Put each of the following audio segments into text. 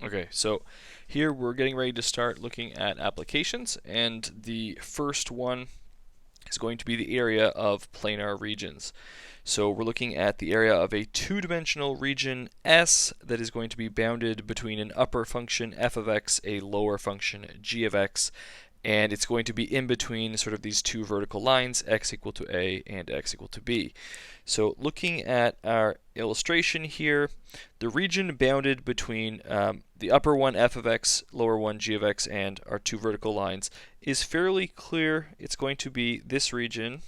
Okay, so here we're getting ready to start looking at applications, and the first one is going to be the area of planar regions. So we're looking at the area of a two-dimensional region S that is going to be bounded between an upper function f of x, a lower function g of x, and it's going to be in between sort of these two vertical lines, x equal to a and x equal to b. So looking at our illustration here, the region bounded between the upper one f of x, lower one g of x, and our two vertical lines is fairly clear. It's going to be this region,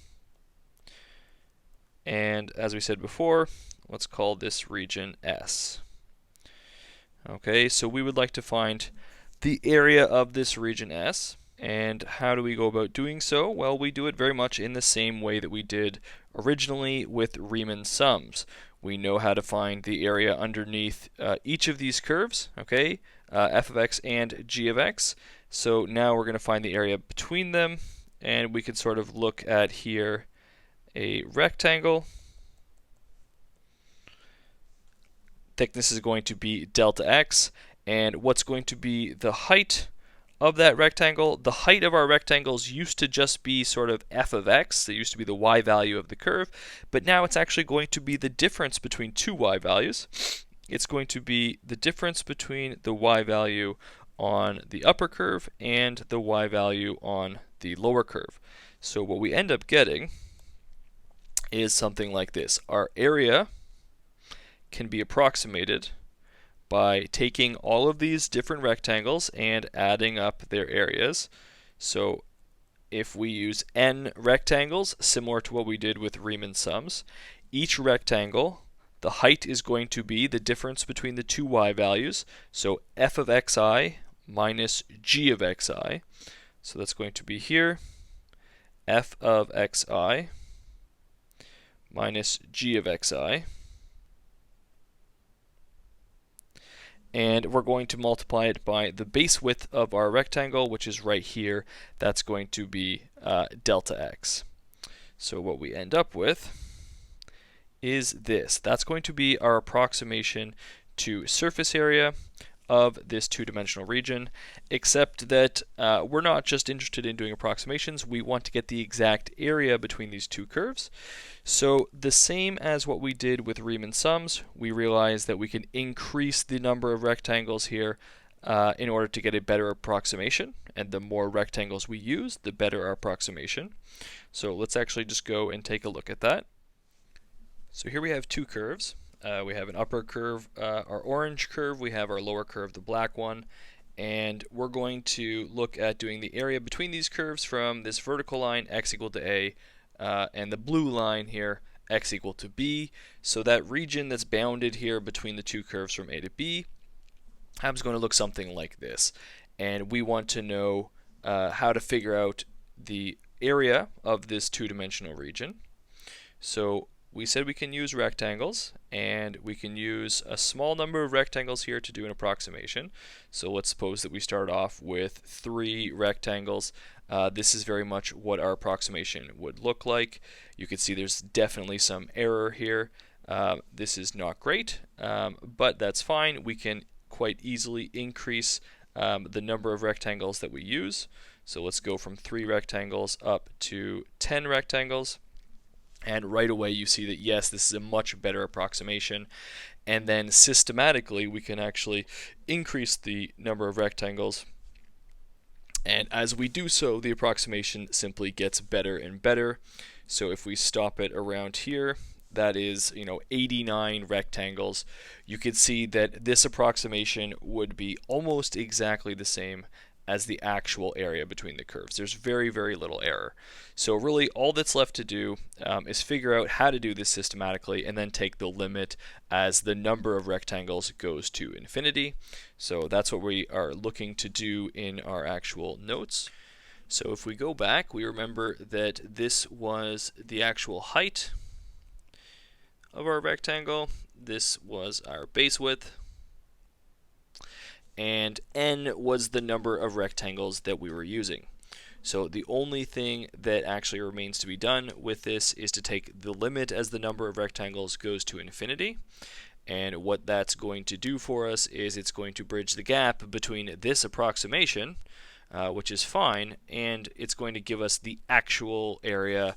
and as we said before, let's call this region S. Okay, so we would like to find the area of this region S. And how do we go about doing so? Well, we do it very much in the same way that we did originally with Riemann sums. We know how to find the area underneath each of these curves, okay, f of x and g of x. So now we're going to find the area between them, and we can sort of look at here a rectangle. Thickness is going to be delta x, and what's going to be the height of that rectangle? The height of our rectangles used to just be sort of f of x. It used to be the y value of the curve, but now it's actually going to be the difference between two y values. It's going to be the difference between the y value on the upper curve and the y value on the lower curve. So what we end up getting is something like this. Our area can be approximated by taking all of these different rectangles and adding up their areas. So if we use n rectangles, similar to what we did with Riemann sums, each rectangle, the height is going to be the difference between the two y values. So f of xi minus g of xi. So that's going to be here, f of xi minus g of xi. And we're going to multiply it by the base width of our rectangle, which is right here. That's going to be delta x. So what we end up with is this. That's going to be our approximation to surface area of this two-dimensional region, except that we're not just interested in doing approximations. We want to get the exact area between these two curves. So the same as what we did with Riemann sums, we realize that we can increase the number of rectangles here in order to get a better approximation. And the more rectangles we use, the better our approximation. So let's actually just go and take a look at that. So here we have two curves. We have an upper curve, our orange curve, we have our lower curve, the black one, and we're going to look at doing the area between these curves from this vertical line, x equal to a, and the blue line here, x equal to b. So that region that's bounded here between the two curves from a to b is going to look something like this. And we want to know how to figure out the area of this two-dimensional region. So we said we can use rectangles, and we can use a small number of rectangles here to do an approximation. So let's suppose that we start off with 3 rectangles. This is very much what our approximation would look like. You can see there's definitely some error here. This is not great, but that's fine. We can quite easily increase the number of rectangles that we use. So let's go from 3 rectangles up to 10 rectangles. And right away you see that yes, this is a much better approximation. And then systematically we can actually increase the number of rectangles. And as we do so, the approximation simply gets better and better. So if we stop it around here, that is, 89 rectangles, you could see that this approximation would be almost exactly the same as the actual area between the curves. There's very, very little error. So really all that's left to do is figure out how to do this systematically and then take the limit as the number of rectangles goes to infinity. So that's what we are looking to do in our actual notes. So if we go back, we remember that this was the actual height of our rectangle. This was our base width. And n was the number of rectangles that we were using. So the only thing that actually remains to be done with this is to take the limit as the number of rectangles goes to infinity, And what that's going to do for us is it's going to bridge the gap between this approximation, which is fine, and it's going to give us the actual area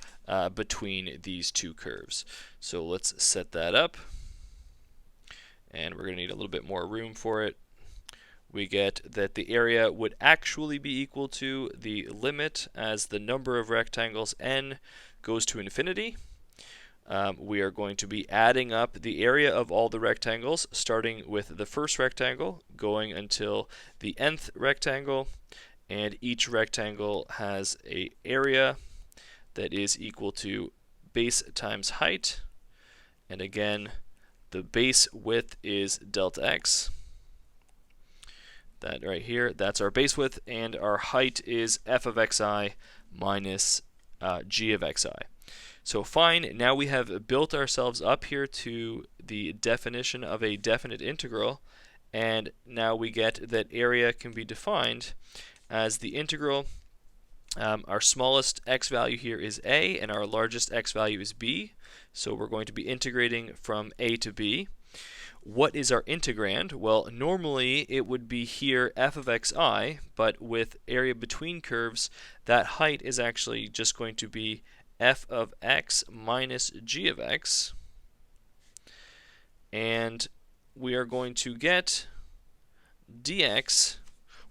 between these two curves. So let's set that up, and we're going to need a little bit more room for it. We get that the area would actually be equal to the limit as the number of rectangles n goes to infinity. We are going to be adding up the area of all the rectangles, starting with the first rectangle, going until the nth rectangle, and each rectangle has an area that is equal to base times height, and again, the base width is delta x. That right here, that's our base width, and our height is f of xi minus g of xi. So fine, now we have built ourselves up here to the definition of a definite integral, and now we get that area can be defined as the integral. Our smallest x value here is a, and our largest x value is b, so we're going to be integrating from a to b. What is our integrand? Well, normally it would be here f of xi, but with area between curves, that height is actually just going to be f of x minus g of x, and we are going to get dx.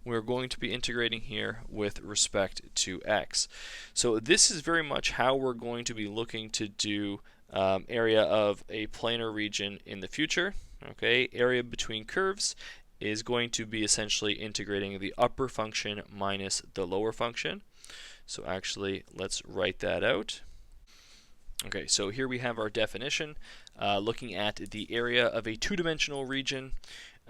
We're going to be integrating here with respect to x. So this is very much how we're going to be looking to do area of a planar region in the future. Okay, area between curves is going to be essentially integrating the upper function minus the lower function. So actually, let's write that out. Okay, so here we have our definition. Looking at the area of a two-dimensional region,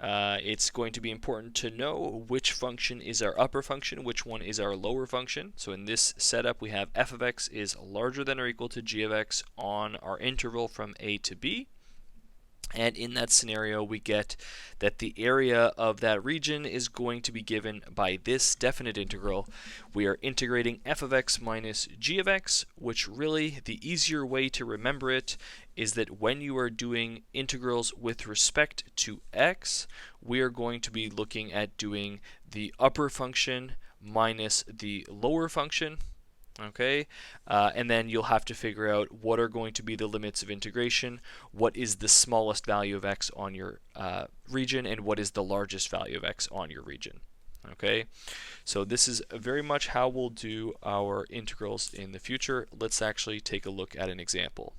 it's going to be important to know which function is our upper function, which one is our lower function. So in this setup, we have f of x is larger than or equal to g of x on our interval from a to b. And in that scenario, we get that the area of that region is going to be given by this definite integral. We are integrating f of x minus g of x, which really the easier way to remember it is that when you are doing integrals with respect to x, we are going to be looking at doing the upper function minus the lower function. Okay, and then you'll have to figure out what are going to be the limits of integration, what is the smallest value of x on your region, and what is the largest value of x on your region. Okay, so this is very much how we'll do our integrals in the future. Let's actually take a look at an example.